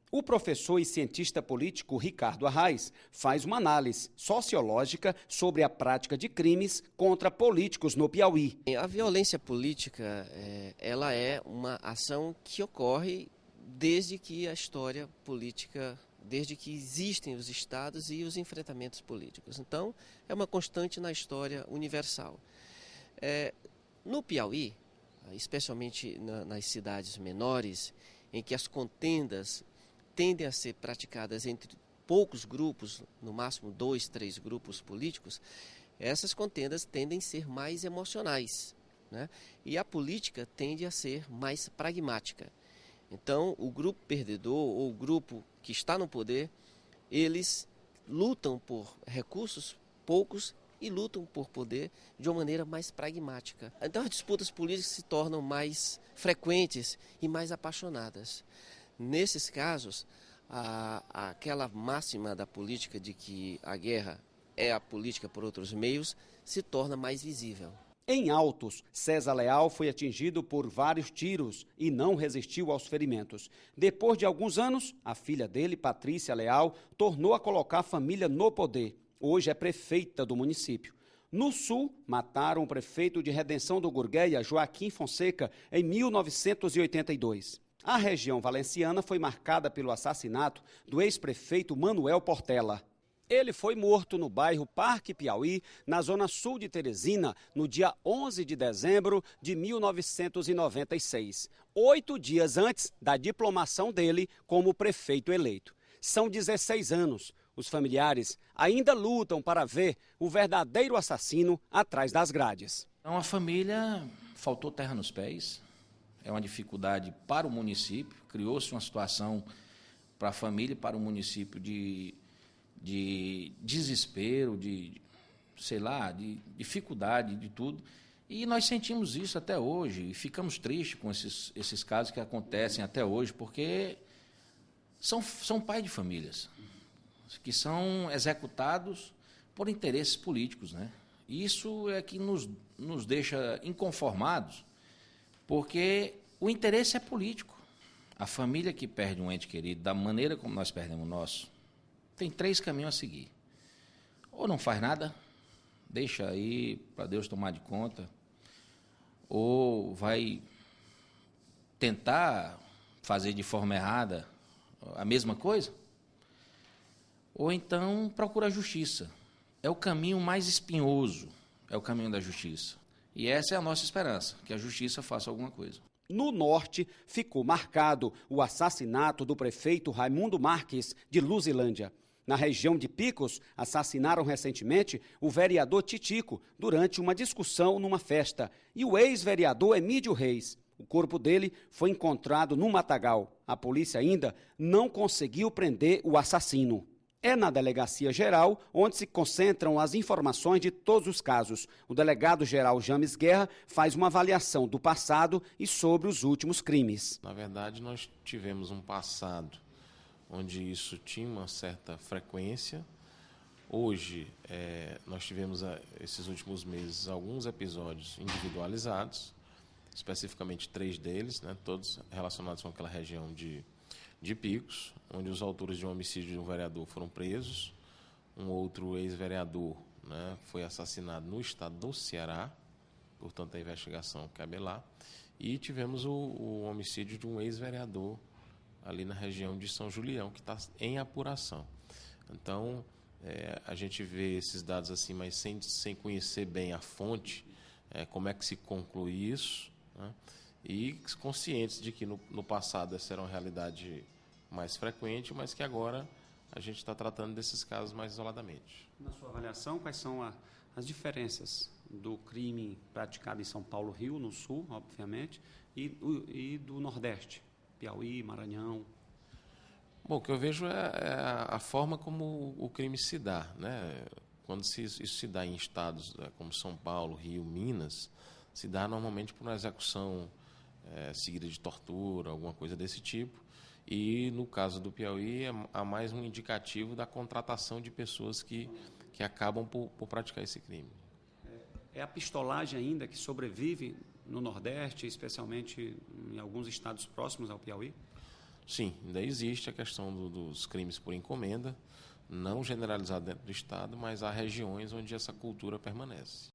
O professor e cientista político Ricardo Arraes faz uma análise sociológica sobre a prática de crimes contra políticos no Piauí. A violência política, ela é uma ação que ocorre desde que a história política, desde que existem os estados e os enfrentamentos políticos. Então, é uma constante na história universal. No Piauí, especialmente nas cidades menores, em que as contendas tendem a ser praticadas entre poucos grupos, no máximo 2, 3 grupos políticos, essas contendas tendem a ser mais emocionais, né? E a política tende a ser mais pragmática. Então, o grupo perdedor ou o grupo que está no poder, eles lutam por recursos poucos e lutam por poder de uma maneira mais pragmática. Então, as disputas políticas se tornam mais frequentes e mais apaixonadas. Nesses casos, aquela máxima da política de que a guerra é a política por outros meios se torna mais visível. Em Altos, César Leal foi atingido por vários tiros e não resistiu aos ferimentos. Depois de alguns anos, a filha dele, Patrícia Leal, tornou a colocar a família no poder. Hoje é prefeita do município. No Sul, mataram o prefeito de Redenção do Gurgueia, Joaquim Fonseca, em 1982. A região valenciana foi marcada pelo assassinato do ex-prefeito Manuel Portela. Ele foi morto no bairro Parque Piauí, na zona sul de Teresina, no dia 11 de dezembro de 1996, 8 dias antes da diplomação dele como prefeito eleito. São 16 anos. Os familiares ainda lutam para ver o verdadeiro assassino atrás das grades. Então, a família faltou terra nos pés. É uma dificuldade para o município, criou-se uma situação para a família e para o município de desespero, de dificuldade, de tudo. E nós sentimos isso até hoje e ficamos tristes com esses casos que acontecem até hoje, porque são pais de famílias que são executados por interesses políticos, né? Isso é que nos deixa inconformados, porque o interesse é político. A família que perde um ente querido, da maneira como nós perdemos o nosso, tem 3 caminhos a seguir. Ou não faz nada, deixa aí para Deus tomar de conta, ou vai tentar fazer de forma errada a mesma coisa, ou então procura a justiça. É o caminho mais espinhoso, é o caminho da justiça. E essa é a nossa esperança, que a justiça faça alguma coisa. No norte, ficou marcado o assassinato do prefeito Raimundo Marques, de Luzilândia. Na região de Picos, assassinaram recentemente o vereador Titico durante uma discussão numa festa e o ex-vereador Emídio Reis. O corpo dele foi encontrado no matagal. A polícia ainda não conseguiu prender o assassino. É na Delegacia Geral onde se concentram as informações de todos os casos. O delegado-geral James Guerra faz uma avaliação do passado e sobre os últimos crimes. Na verdade, nós tivemos um passado onde isso tinha uma certa frequência. Hoje, nós tivemos, esses últimos meses, alguns episódios individualizados, especificamente 3 deles, né, todos relacionados com aquela região de Picos, onde os autores de um homicídio de um vereador foram presos, um outro ex-vereador, né, foi assassinado no estado do Ceará, portanto a investigação cabe lá, e tivemos o homicídio de um ex-vereador ali na região de São Julião, que está em apuração. Então, a gente vê esses dados assim, mas sem conhecer bem a fonte, como é que se conclui isso, né? E conscientes de que no passado essa era uma realidade mais frequente, mas que agora a gente está tratando desses casos mais isoladamente. Na sua avaliação, quais são as diferenças do crime praticado em São Paulo, Rio, no Sul, obviamente, e do Nordeste, Piauí, Maranhão? Bom, o que eu vejo é a forma como o crime se dá, né? Quando isso se dá em estados como São Paulo, Rio, Minas, se dá normalmente por uma execução seguida de tortura, alguma coisa desse tipo. E no caso do Piauí há mais um indicativo da contratação de pessoas que acabam por praticar esse crime. É a pistolagem ainda que sobrevive no Nordeste, especialmente em alguns estados próximos ao Piauí? Sim, ainda existe a questão dos crimes por encomenda, não generalizado dentro do Estado, mas há regiões onde essa cultura permanece.